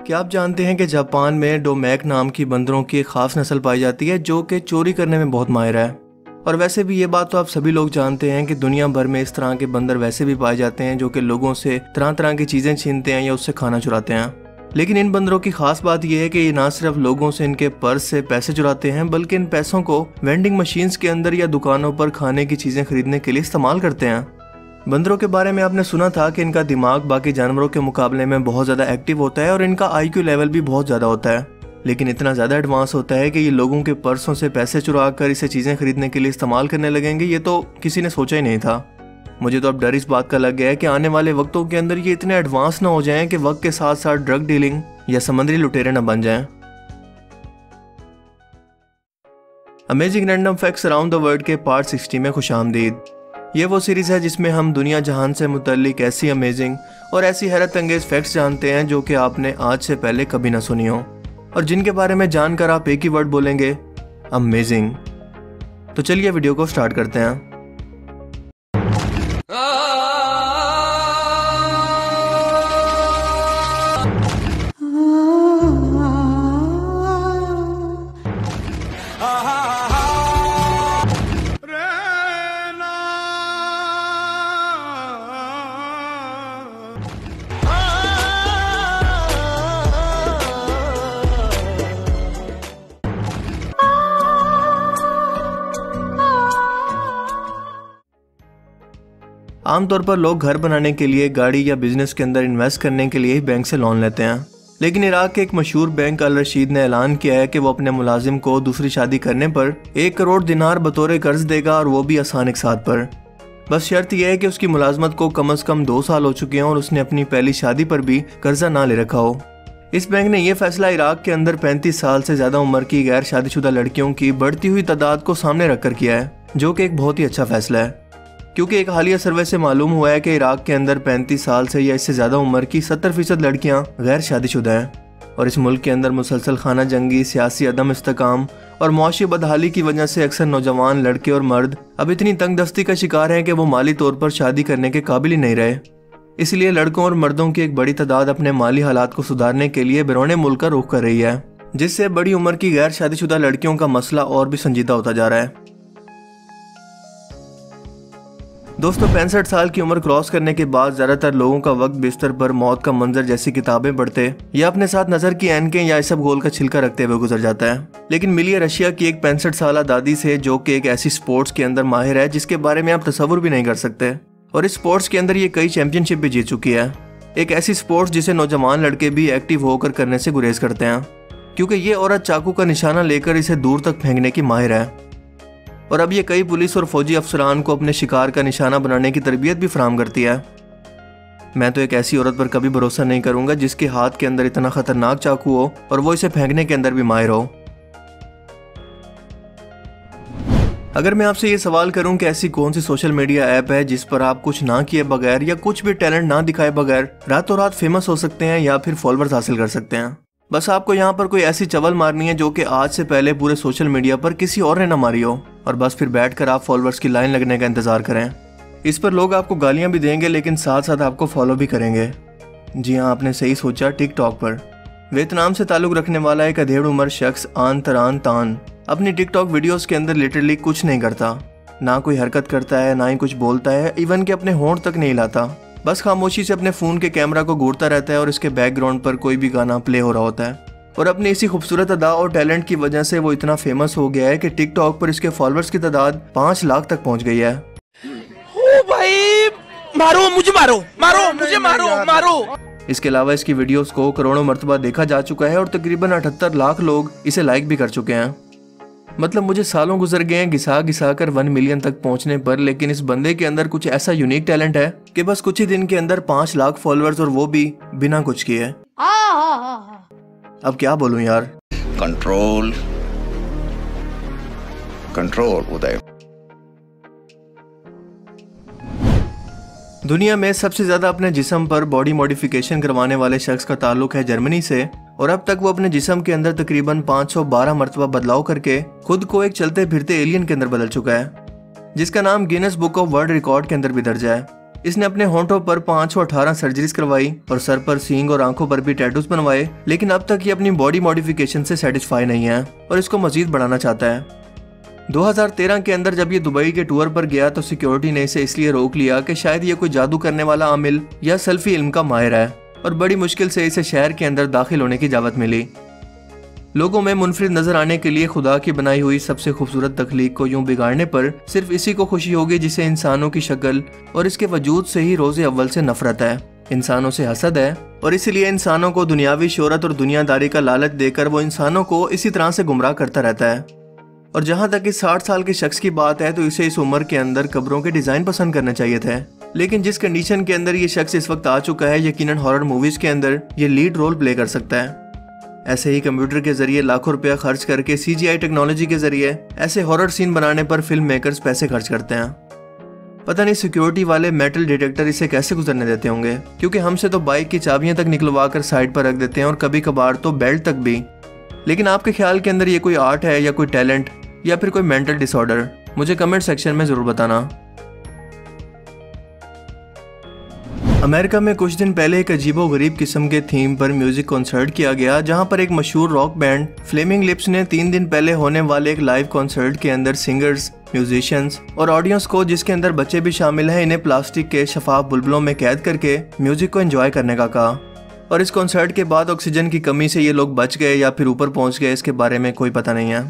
क्या आप जानते हैं कि जापान में डोमेक नाम की बंदरों की एक खास नस्ल पाई जाती है जो कि चोरी करने में बहुत माहिर है। और वैसे भी ये बात तो आप सभी लोग जानते हैं कि दुनिया भर में इस तरह के बंदर वैसे भी पाए जाते हैं जो कि लोगों से तरह तरह की चीज़ें छीनते हैं या उससे खाना चुराते हैं। लेकिन इन बंदरों की खास बात यह है कि ये ना सिर्फ लोगों से इनके पर्स से पैसे चुराते हैं बल्कि इन पैसों को वेंडिंग मशीन्स के अंदर या दुकानों पर खाने की चीज़ें खरीदने के लिए इस्तेमाल करते हैं। बंदरों के बारे में आपने सुना था कि इनका दिमाग बाकी जानवरों के मुकाबले में बहुत ज़्यादा एक्टिव होता है और इनका IQ लेवल भी बहुत ज़्यादा होता है, लेकिन इतना ज़्यादा एडवांस होता है कि ये लोगों के पर्सों से पैसे चुरा कर इसे चीज़ें खरीदने के लिए इस्तेमाल करने लगेंगे। ये तो किसी ने सोचा ही नहीं था। मुझे तो अब डर इस बात का लग गया है कि आने वाले वक्तों के अंदर ये इतने एडवांस ना हो जाएं कि वक्त के साथ साथ ड्रग डीलिंग या समुद्री लुटेरे न बन जाएं। Amazing random facts around the world के पार्ट 60 में खुशामदीद। ये वो सीरीज़ है जिसमें हम दुनिया जहान से मुतल्लिक ऐसी अमेजिंग और ऐसी हैरत अंगेज फैक्ट्स जानते हैं जो कि आपने आज से पहले कभी ना सुनी हो और जिनके बारे में जानकर आप एक ही वर्ड बोलेंगे, अमेजिंग। तो चलिए वीडियो को स्टार्ट करते हैं। आमतौर पर लोग घर बनाने के लिए, गाड़ी या बिजनेस के अंदर इन्वेस्ट करने के लिए ही बैंक से लोन लेते हैं। लेकिन इराक के एक मशहूर बैंक अल रशीद ने ऐलान किया है कि वो अपने मुलाजिम को दूसरी शादी करने पर 1 करोड़ दिनार बतौर कर्ज देगा और वो भी आसान एक साथ पर। बस शर्त यह है कि उसकी मुलाजमत को कम से कम 2 साल हो चुके हैं और उसने अपनी पहली शादी पर भी कर्जा ना ले रखा हो। इस बैंक ने यह फैसला इराक के अंदर 35 साल से ज्यादा उम्र की गैर शादीशुदा लड़कियों की बढ़ती हुई तादाद को सामने रखकर किया है, जो कि एक बहुत ही अच्छा फैसला है, क्योंकि एक हालिया सर्वे से मालूम हुआ है कि इराक के अंदर 35 साल से या इससे ज़्यादा उम्र की 70% लड़कियां गैर शादीशुदा हैं और इस मुल्क के अंदर मुसलसल खाना जंगी, सियासी अदम इस्तेकाम और मुआशी बदहाली की वजह से अक्सर नौजवान लड़के और मर्द अब इतनी तंग दस्ती का शिकार हैं कि वो माली तौर पर शादी करने के काबिल ही नहीं रहे। इसलिए लड़कों और मर्दों की एक बड़ी तादाद अपने माली हालात को सुधारने के लिए बैरून मुल्क का रुख कर रही है, जिससे बड़ी उम्र की गैर शादीशुदा लड़कियों का मसला और भी संजीदा होता जा रहा है। दोस्तों, 65 साल की उम्र क्रॉस करने के बाद ज्यादातर लोगों का वक्त बिस्तर पर मौत का मंजर जैसी किताबें पढ़ते या अपने साथ नजर की ऐनकें या इसबगोल का छिलका रखते हुए गुजर जाता है। लेकिन मिली रशिया की एक 65 साल दादी से, जो कि एक ऐसी स्पोर्ट्स के अंदर माहिर है जिसके बारे में आप तसव्वुर भी नहीं कर सकते, और इस स्पोर्ट्स के अंदर ये कई चैंपियनशिप भी जीत चुकी है। एक ऐसी स्पोर्ट्स जिसे नौजवान लड़के भी एक्टिव होकर करने से गुरेज करते हैं, क्योंकि ये औरत चाकू का निशाना लेकर इसे दूर तक फेंकने की माहिर है और अब ये कई पुलिस और फौजी अफसरान को अपने शिकार का निशाना बनाने की तरबियत भी फराहम करती है। मैं तो एक ऐसी औरत पर कभी भरोसा नहीं करूंगा जिसके हाथ के अंदर इतना खतरनाक चाकू हो और वो इसे फेंकने के अंदर भी माहिर हो। अगर मैं आपसे ये सवाल करूं कि ऐसी कौन सी सोशल मीडिया ऐप है जिस पर आप कुछ ना किए बगैर या कुछ भी टैलेंट ना दिखाए बगैर रातों रात फेमस हो सकते हैं या फिर फॉलोअर्स हासिल कर सकते हैं, बस आपको यहाँ पर कोई ऐसी चवल मारनी है जो कि आज से पहले पूरे सोशल मीडिया पर किसी और ने ना मारी हो, और बस फिर बैठकर आप फॉलोअर्स की लाइन लगने का इंतजार करें। इस पर लोग आपको गालियां भी देंगे लेकिन साथ साथ आपको फॉलो भी करेंगे। जी हाँ, आपने सही सोचा, टिकटॉक पर। वियतनाम से ताल्लुक रखने वाला एक अधेड़ उम्र शख्स आन तरान तान अपनी टिकटॉक वीडियोस के अंदर लिटरली कुछ नहीं करता, ना कोई हरकत करता है, ना ही कुछ बोलता है, इवन कि अपने होंठ तक नहीं हिलाता, बस खामोशी से अपने फोन के कैमरा को घूरता रहता है और इसके बैकग्राउंड पर कोई भी गाना प्ले हो रहा होता है। और अपनी इसी खूबसूरत अदा और टैलेंट की वजह से वो इतना फेमस हो गया है कि टिकटॉक पर इसके फॉलोअर्स की तादाद 5 लाख तक पहुंच गई है। ओ भाई, मारो मुझे, मारो मारो मुझे, मारो मारो। इसके अलावा इसकी वीडियोस को करोड़ों मर्तबा देखा जा चुका है और तकरीबन 78 लाख लोग इसे लाइक भी कर चुके हैं। मतलब मुझे सालों गुजर गए हैं घिसा घिसा कर 1 मिलियन तक पहुंचने पर, लेकिन इस बंदे के अंदर कुछ ऐसा यूनिक टैलेंट है कि बस कुछ ही दिन के अंदर 5 लाख फॉलोअर्स, और वो भी बिना कुछ किए। अब क्या बोलूं यार। कंट्रोल कंट्रोल उदय। दुनिया में सबसे ज्यादा अपने जिस्म पर बॉडी मॉडिफिकेशन करवाने वाले शख्स का ताल्लुक है जर्मनी से, और अब तक वो अपने जिस्म के अंदर तकरीबन 512 मरतबा बदलाव करके खुद को एक चलते फिरते एलियन के अंदर बदल चुका है, जिसका नाम Guinness book of world record के अंदर भी दर्ज है। इसने अपने होंठों पर 518 सर्जरीज करवाई और सर पर सींग और आंखों पर भी टैटूज बनवाए, लेकिन अब तक ये अपनी बॉडी मॉडिफिकेशन से सेटिस्फाई नहीं है और इसको मजीद बढ़ाना चाहता है। 2013 के अंदर जब ये दुबई के टूर पर गया तो सिक्योरिटी ने इसे इसलिए रोक लिया कि शायद ये कोई जादू करने वाला आमिल या सेल्फी इल्म का माहिर है, और बड़ी मुश्किल से इसे शहर के अंदर दाखिल होने की इजाजत मिली। लोगों में मुनफरिद नजर आने के लिए खुदा की बनाई हुई सबसे खूबसूरत तख्लीक को यूं बिगाड़ने पर सिर्फ इसी को खुशी होगी जिसे इंसानों की शक्ल और इसके वजूद से ही रोज़े अव्वल से नफरत है, इंसानों से हसद है, और इसीलिए इंसानों को दुनियावी शोहरत और दुनियादारी का लालच देकर वो इंसानों को इसी तरह से गुमराह करता रहता है। और जहाँ तक इस 60 साल के शख्स की बात है तो इसे इस उम्र के अंदर कब्रों के डिज़ाइन पसंद करने चाहिए थे, लेकिन जिस कंडीशन के अंदर ये शख्स इस वक्त आ चुका है, यकीनन हॉरर मूवीज़ के अंदर ये लीड रोल प्ले कर सकता है। ऐसे ही कंप्यूटर के जरिए लाखों रुपया खर्च करके CGI टेक्नोलॉजी के जरिए ऐसे हॉरर सीन बनाने पर फिल्म मेकर्स पैसे खर्च करते हैं। पता नहीं सिक्योरिटी वाले मेटल डिटेक्टर इसे कैसे गुजरने देते होंगे, क्योंकि हमसे तो बाइक की चाबियां तक निकलवा कर साइड पर रख देते हैं और कभी कभार तो बेल्ट तक भी। लेकिन आपके ख्याल के अंदर ये कोई आर्ट है या कोई टैलेंट या फिर कोई मेंटल डिसऑर्डर? मुझे कमेंट सेक्शन में ज़रूर बताना। अमेरिका में कुछ दिन पहले एक अजीबोगरीब किस्म के थीम पर म्यूजिक कॉन्सर्ट किया गया, जहां पर एक मशहूर रॉक बैंड फ्लेमिंग लिप्स ने 3 दिन पहले होने वाले एक लाइव कॉन्सर्ट के अंदर सिंगर्स, म्यूजिशियंस और ऑडियंस को, जिसके अंदर बच्चे भी शामिल हैं, इन्हें प्लास्टिक के शफाफ बुलबुलों में कैद करके म्यूजिक को एंजॉय करने का कहा। और इस कॉन्सर्ट के बाद ऑक्सीजन की कमी से ये लोग बच गए या फिर ऊपर पहुंच गए, इसके बारे में कोई पता नहीं है।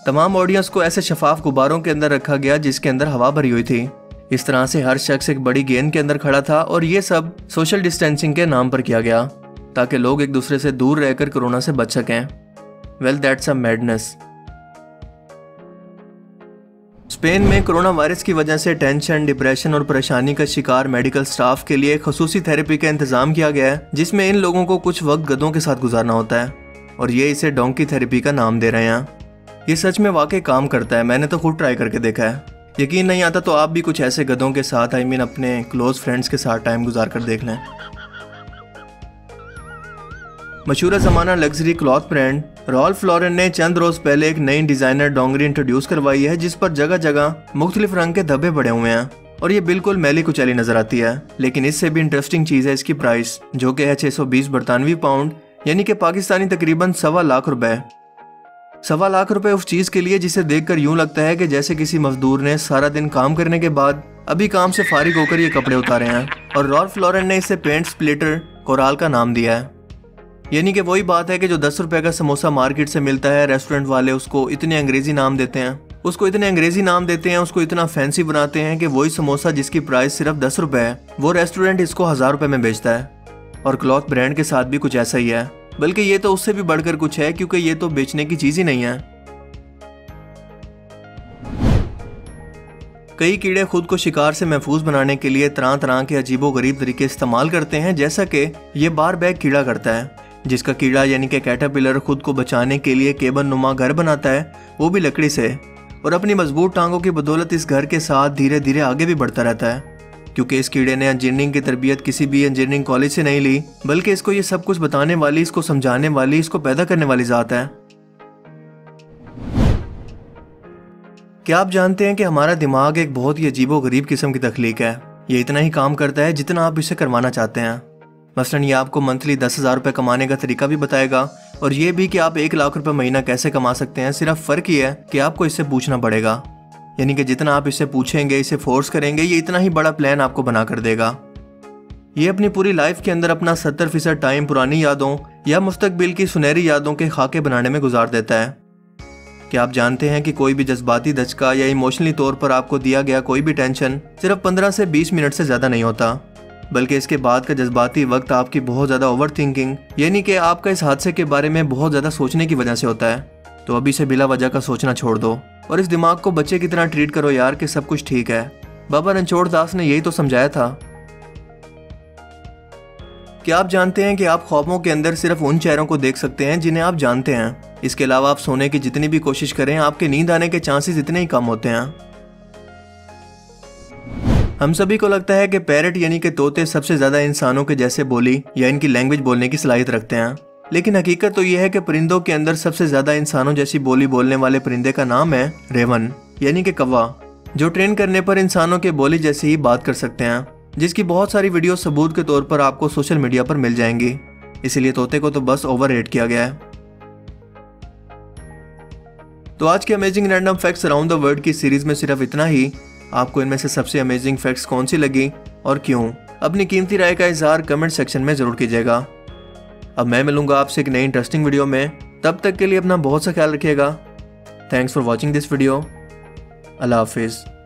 तमाम ऑडियंस को ऐसे शफाफ गुब्बारों के अंदर रखा गया जिसके अंदर हवा भरी हुई थी। इस तरह से हर शख्स एक बड़ी गेंद के अंदर खड़ा था और ये सब सोशल डिस्टेंसिंग के नाम पर किया गया, ताकि लोग एक दूसरे से दूर रहकर कोरोना से बच सकें। Well, that's a madness. Spain में कोरोना वायरस की वजह से टेंशन, डिप्रेशन और परेशानी का शिकार मेडिकल स्टाफ के लिए खसूसी थेरेपी का इंतजाम किया गया है, जिसमें इन लोगों को कुछ वक्त गधों के साथ गुजारना होता है, और ये इसे डोंकी थेरेपी का नाम दे रहे हैं। ये सच में वाकई काम करता है, मैंने तो खुद ट्राई करके देखा है। यकीन नहीं आता तो आप भी कुछ ऐसे गधों के साथ अपने क्लोज फ्रेंड्स के साथ टाइम गुजार कर देख लें। मशहूर ज़माना luxury cloth brand Ralph Lauren ने चंद रोज पहले एक नई डिजाइनर डोंगरी इंट्रोड्यूस करवाई है, जिस पर जगह जगह मुख्तलिफ रंग के धब्बे पड़े हुए हैं और ये बिल्कुल मैली कुचैली नजर आती है। लेकिन इससे भी इंटरेस्टिंग चीज है इसकी प्राइस, जो कि है 620 बरतानवी पाउंड, यानी कि पाकिस्तानी तकरीबन 1.25 लाख रुपए। 1.25 लाख रुपए उस चीज के लिए जिसे देखकर यूं लगता है कि जैसे किसी मजदूर ने सारा दिन काम करने के बाद अभी काम से फारिग होकर ये कपड़े उतारे हैं। और रॉल्फ लॉरेन ने इसे पेंट स्प्लिटर कोराल का नाम दिया है। यानी कि वही बात है कि जो 10 रुपए का समोसा मार्केट से मिलता है, रेस्टोरेंट वाले उसको इतने अंग्रेजी नाम देते हैं, उसको इतना फैंसी बनाते हैं कि वही समोसा जिसकी प्राइस सिर्फ 10 रुपए है, वो रेस्टोरेंट इसको 1000 रुपए में बेचता है। और क्लॉथ ब्रांड के साथ भी कुछ ऐसा ही है, बल्कि ये तो उससे भी बढ़कर कुछ है, क्योंकि ये तो बेचने की चीज ही नहीं है। कई कीड़े खुद को शिकार से महफूज बनाने के लिए तरह तरह के अजीबोगरीब तरीके इस्तेमाल करते हैं, जैसा कि ये बार बैग कीड़ा करता है, जिसका कीड़ा यानी कि कैटरपिलर खुद को बचाने के लिए केबल नुमा घर बनाता है, वो भी लकड़ी से, और अपनी मजबूत टांगों की बदौलत इस घर के साथ धीरे धीरे आगे भी बढ़ता रहता है। क्योंकि इस कीड़े ने इंजीनियरिंग की तरबियत किसी भी इंजीनियरिंग कॉलेज से नहीं ली, बल्कि इसको ये सब कुछ बताने वाली, इसको समझाने वाली, इसको पैदा करने वाली जात है। क्या आप जानते हैं कि हमारा दिमाग एक बहुत ही अजीबोगरीब किस्म की तख्लीक है। ये इतना ही काम करता है जितना आप इसे करवाना चाहते हैं। मसलन ये आपको मंथली 10,000 रुपये कमाने का तरीका भी बताएगा, और ये भी कि आप 1 लाख रुपए महीना कैसे कमा सकते हैं। सिर्फ फ़र्क ये है कि आपको इससे पूछना पड़ेगा, यानी कि जितना आप इससे पूछेंगे, इसे फोर्स करेंगे, ये इतना ही बड़ा प्लान आपको बना कर देगा। ये अपनी पूरी लाइफ के अंदर अपना 70% टाइम पुरानी यादों या मुस्तकबिल की सुनहरी यादों के खाके बनाने में गुजार देता है। क्या आप जानते हैं कि कोई भी जज्बाती धचका या इमोशनली तौर पर आपको दिया गया कोई भी टेंशन सिर्फ 15 से 20 मिनट से ज़्यादा नहीं होता, बल्कि इसके बाद का जज्बाती वक्त आपकी बहुत ज़्यादा ओवर थिंकिंग, यानी कि आपका इस हादसे के बारे में बहुत ज़्यादा सोचने की वजह से होता है। तो अभी से बिला वजह का सोचना छोड़ दो और इस दिमाग को बच्चे की तरह ट्रीट करो यार, कि सब कुछ ठीक है। बाबा रणछोड़ दास ने यही तो समझाया था। क्या आप जानते हैं कि आप ख्वाबों के अंदर सिर्फ उन चेहरों को देख सकते हैं जिन्हें आप जानते हैं। इसके अलावा आप सोने की जितनी भी कोशिश करें, आपके नींद आने के चांसेस इतने ही कम होते हैं। हम सभी को लगता है कि पैरट यानी कि तोते सबसे ज्यादा इंसानों के जैसे बोली या इनकी लैंग्वेज बोलने की सलाहियत रखते हैं, लेकिन हकीकत तो यह है कि परिंदों के अंदर सबसे ज्यादा इंसानों जैसी बोली बोलने वाले परिंदे का नाम है रेवन, यानी कि कौवा, जो ट्रेन करने पर इंसानों के बोली जैसे ही बात कर सकते हैं। जिसकी बहुत सारी वीडियो सबूत के तौर पर आपको सोशल मीडिया पर मिल जाएंगी। इसीलिए तोते को तो बस ओवररेट किया गया है। तो आज के amazing random facts around the world की सीरीज में सिर्फ इतना ही। आपको इनमें से सबसे अमेजिंग फैक्ट्स कौन सी लगी और क्यों, अपनी कीमती राय का इजहार कमेंट सेक्शन में जरूर कीजिएगा। अब मैं मिलूंगा आपसे एक नई इंटरेस्टिंग वीडियो में। तब तक के लिए अपना बहुत सा ख्याल रखिएगा। Thanks for watching this video. अल्लाह हाफिज़।